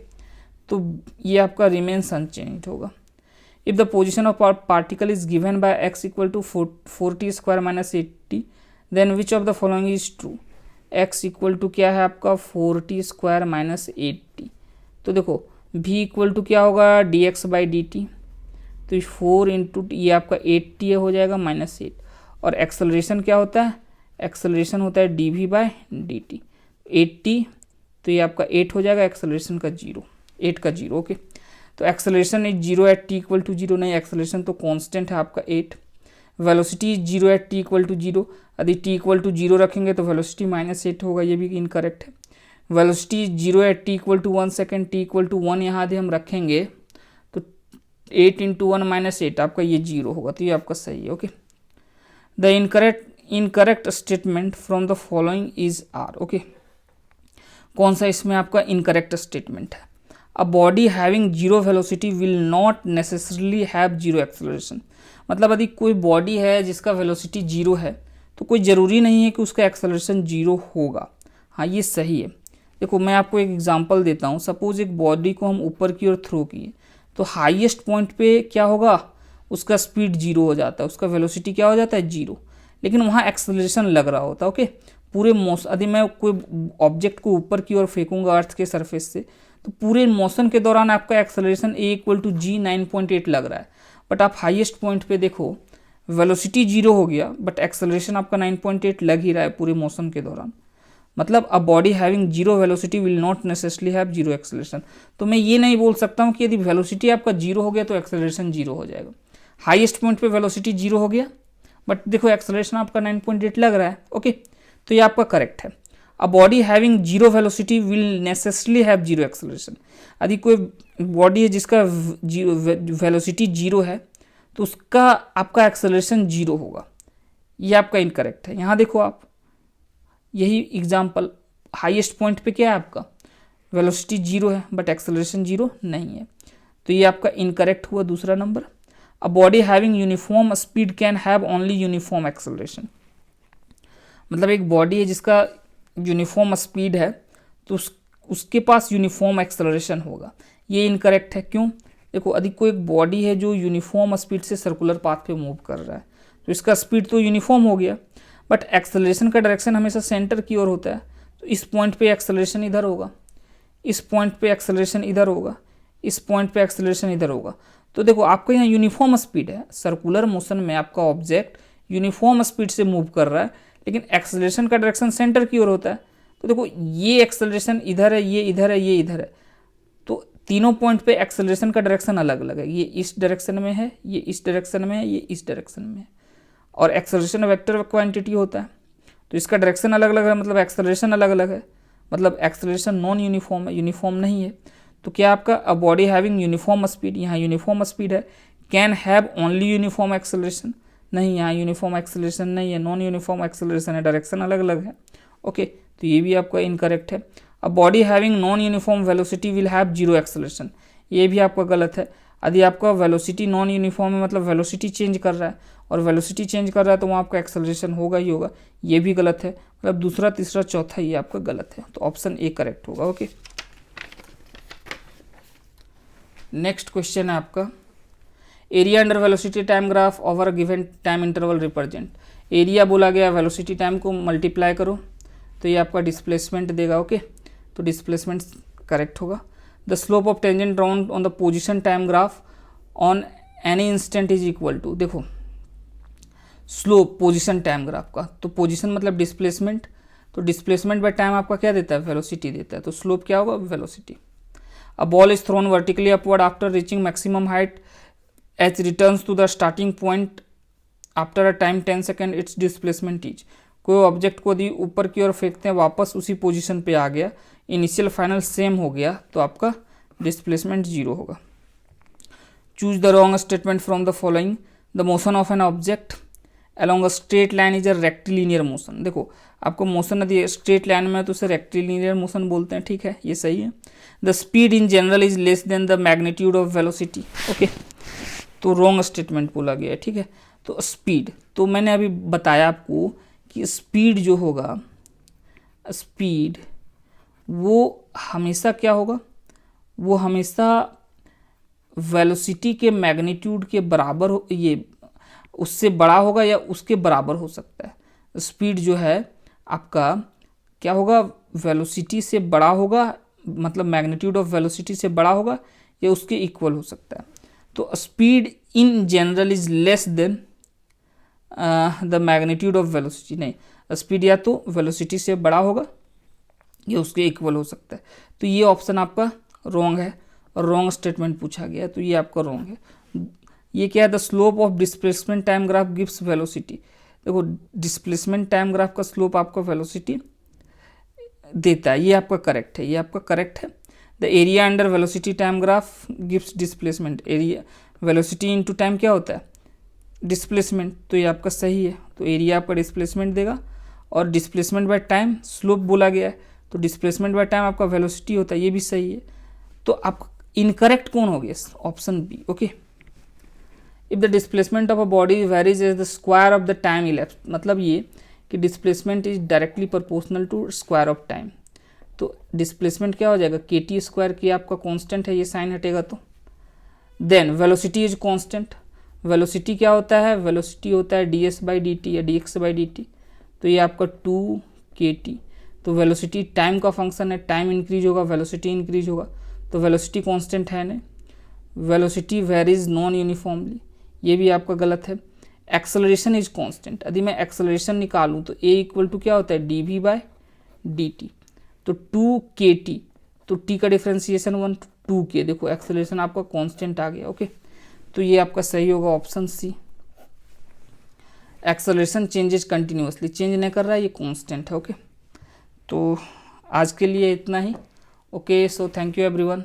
तो ये आपका रिमेन्स अनचेंज होगा। If the position of particle is given by x equal to 4t square minus 8t, then which of the following is true? X equal to क्या है आपका 4t स्क्वायर माइनस 8t, तो देखो v equal to क्या होगा D x by d t, तो 4 into ये आपका 8t हो जाएगा माइनस 8, और एक्सेलरेशन क्या होता है? एक्सेलरेशन होता है d v by d t, 80, तो ये आपका 8 हो जाएगा, एक्सेलरेशन का 0, 8 का 0। ओके, तो acceleration is 0 at t equal to 0, नहीं एक्सेलरेशन तो कांस्टेंट है आपका 8। Velocity is 0 at t equal to 0, यदि टी इक्वल टू 0 रखेंगे तो वेलोसिटी -8 होगा, ये भी इनकरेक्ट है। Velocity is 0 at t equal to 1 second, t equal to 1 यहाँ यदि हम रखेंगे तो 8 इंटू 1 -8 आपका ये 0 होगा, तो ये आपका सही है। Okay, the incorrect statement from the following is are. Okay, कौन सा इसमें आपका इनकरेक्ट स्टेटमेंट है? A body having zero velocity will not necessarily have zero acceleration. मतलब यदि कोई बॉडी है जिसका वेलोसिटी 0 है तो कोई ज़रूरी नहीं है कि उसका एक्सेलरेशन 0 होगा। हाँ, ये सही है। देखो मैं आपको एक एग्जांपल देता हूँ। सपोज एक बॉडी को हम ऊपर की ओर थ्रो किए तो हाईएस्ट पॉइंट पे क्या होगा, उसका स्पीड 0 हो जाता है, उसका वेलोसिटी क्या हो जाता है 0, लेकिन वहाँ एक्सेलरेशन लग रहा होता है। ओके, पूरे मोशन, यदि मैं कोई ऑब्जेक्ट को ऊपर की ओर फेंकूंगा अर्थ के सरफेस से तो पूरे मोशन के दौरान आपका एक्सेलरेशन A इक्वल टू जी 9.8 लग रहा है, बट आप हाईएस्ट पॉइंट पे देखो वेलोसिटी 0 हो गया बट एक्सेलरेशन आपका 9.8 लग ही रहा है पूरे मोशन के दौरान। मतलब अ body having zero velocity will not necessarily have zero acceleration. तो मैं ये नहीं बोल सकता हूँ कि यदि वेलोसिटी आपका 0 हो गया तो एक्सेलरेशन 0 हो जाएगा। हाईएस्ट पॉइंट पे वेलोसिटी 0 हो गया बट देखो एक्सेलरेशन आपका 9.8 लग रहा है। ओके, तो ये आपका करेक्ट है। A body having zero velocity will necessarily have zero acceleration. यदि कोई बॉडी है जिसका वेलोसिटी 0 है तो उसका आपका एक्सेलरेशन 0 होगा, ये आपका इनकरेक्ट है। यहाँ देखो आप, यही एग्जाम्पल, हाईएस्ट पॉइंट पे क्या है आपका वेलोसिटी 0 है बट एक्सेलरेशन 0 नहीं है, तो ये आपका इनकरेक्ट हुआ दूसरा number. A body having uniform speed can have only uniform acceleration. मतलब एक बॉडी है जिसका यूनिफॉर्म स्पीड है तो उसके पास यूनिफॉर्म एक्सेलरेशन होगा, ये इनकरेक्ट है। क्यों? देखो यदि कोई एक बॉडी है जो यूनिफॉर्म स्पीड से सर्कुलर पाथ पे मूव कर रहा है तो इसका स्पीड तो यूनिफॉर्म हो गया बट एक्सेलरेशन का डायरेक्शन हमेशा सेंटर की ओर होता है, तो इस पॉइंट पे एक्सेलरेशन इधर होगा, इस पॉइंट पे एक्सेलरेशन इधर होगा, इस पॉइंट पे एक्सेलरेशन इधर होगा। तो देखो आपका यहाँ यूनिफॉर्म स्पीड है, सर्कुलर मोशन में आपका ऑब्जेक्ट यूनिफॉर्म स्पीड से मूव कर रहा है लेकिन एक्सेलरेशन का डायरेक्शन सेंटर की ओर होता है। तो देखो ये एक्सेलरेशन इधर है, ये इधर है, ये इधर है, तो तीनों पॉइंट पे एक्सेलरेशन का डायरेक्शन अलग अलग है। ये इस डायरेक्शन में है, ये इस डायरेक्शन में है, ये इस डायरेक्शन में है, और एक्सेलरेशन वेक्टर क्वांटिटी होता है तो इसका डायरेक्शन अलग अलग है, मतलब एक्सेलरेशन अलग अलग है, मतलब एक्सेलरेशन नॉन यूनिफॉर्म है, यूनिफॉर्म नहीं है। तो क्या आपका अ बॉडी हैविंग यूनिफॉर्म स्पीड, यहाँ यूनिफॉर्म स्पीड है, can have only uniform acceleration, नहीं यहाँ यूनिफॉर्म एक्सेलरेशन नहीं है, नॉन यूनिफॉर्म एक्सेलरेशन है, डायरेक्शन अलग अलग है। ओके, तो ये भी आपका इनकरेक्ट है। A body having non uniform velocity will have zero acceleration, ये भी आपका गलत है। यदि आपका वेलोसिटी नॉन यूनिफॉर्म है मतलब वेलोसिटी चेंज कर रहा है और वेलोसिटी चेंज कर रहा है तो वहाँ आपका एक्सेलरेशन होगा ही होगा, ये भी गलत है। मतलब दूसरा तीसरा चौथा ये आपका गलत है, तो ऑप्शन ए करेक्ट होगा। ओके, नेक्स्ट क्वेश्चन है आपका, area under velocity time graph over given time interval represent. Area बोला गया, वेलोसिटी टाइम को मल्टीप्लाई करो तो ये आपका डिस्प्लेसमेंट देगा। ओके, तो डिस्प्लेसमेंट करेक्ट होगा। The slope of tangent drawn on the position time graph on any instant is equal to, देखो स्लोप पोजिशन टाइम ग्राफ का, तो पोजिशन मतलब डिस्प्लेसमेंट, तो डिस्प्लेसमेंट बाय टाइम आपका क्या देता है, वेलोसिटी देता है, तो स्लोप क्या होगा, velocity. A ball is thrown vertically upward after reaching maximum height h returns to the starting point after a time 10 second, its displacement is. कोई ऑब्जेक्ट को यदि ऊपर की ओर फेंकते हैं वापस उसी पोजीशन पे आ गया, इनिशियल फाइनल सेम हो गया, तो आपका डिस्प्लेसमेंट 0 होगा। Choose the wrong statement from the following, the motion of an object along a straight line is a rectilinear motion. देखो आपको मोशन यदि स्ट्रेट लाइन में है तो उसे रेक्टिलिनियर मोशन बोलते हैं, ठीक है, ये सही है। The speed in general is less than the magnitude of velocity. Okay, तो रॉन्ग स्टेटमेंट बोला गया है, ठीक है। तो स्पीड, तो मैंने अभी बताया आपको कि स्पीड जो होगा, स्पीड वो हमेशा क्या होगा, वो हमेशा वेलोसिटी के मैग्नीट्यूड के बराबर हो, ये उससे बड़ा होगा या उसके बराबर हो सकता है। स्पीड जो है आपका क्या होगा, वेलोसिटी से बड़ा होगा, मतलब मैग्नीट्यूड ऑफ वेलोसिटी से बड़ा होगा या उसके इक्वल हो सकता है। तो speed in general is less than the magnitude of velocity, नहीं, स्पीड या तो वेलोसिटी से बड़ा होगा ये उसके इक्वल हो सकता है। तो ये ऑप्शन आपका रॉन्ग है और रॉन्ग स्टेटमेंट पूछा गया, तो ये आपका रॉन्ग है। ये क्या है, the slope of displacement time graph gives velocity. देखो डिस्प्लेसमेंट टाइम ग्राफ का स्लोप आपका वेलोसिटी देता है, ये आपका करेक्ट है, ये आपका करेक्ट है। The area under velocity time graph gives displacement, area velocity into time क्या होता है, डिस्प्लेसमेंट, तो ये आपका सही है। तो एरिया आपका डिस्प्लेसमेंट देगा और डिस्प्लेसमेंट बाय टाइम स्लोप बोला गया है, तो डिस्प्लेसमेंट बाय टाइम आपका वेलोसिटी होता है, ये भी सही है। तो आप इनकरेक्ट कौन हो गया, option B. Okay, if the displacement of a body varies as the square of the time elapse, मतलब ये कि displacement is directly proportional to square of time. तो डिस्प्लेसमेंट क्या हो जाएगा, के टी स्क्वायर, की आपका कांस्टेंट है, ये साइन हटेगा तो। Then velocity is constant, velocity क्या होता है, वेलोसिटी होता है d s by d t या d x by d t, तो ये आपका 2 kT। तो वेलोसिटी टाइम का फंक्शन है, टाइम इंक्रीज होगा वेलोसिटी इंक्रीज होगा, तो वेलोसिटी कांस्टेंट है नहीं। वेलोसिटी वेरीज नॉन यूनिफॉर्मली, ये भी आपका गलत है। एक्सेलरेशन इज कांस्टेंट, यदि मैं एक्सेलरेशन निकालूं तो ए इक्वल टू क्या होता है, d v by d t. तो 2 kT, तो टी का डिफ्रेंसिएशन 1 to 2k, देखो एक्सेलरेशन आपका कांस्टेंट आ गया। ओके, तो ये आपका सही होगा option C. Acceleration changes continuously, change नहीं कर रहा है, ये कांस्टेंट है। ओके, तो आज के लिए इतना ही। Okay, so thank you everyone.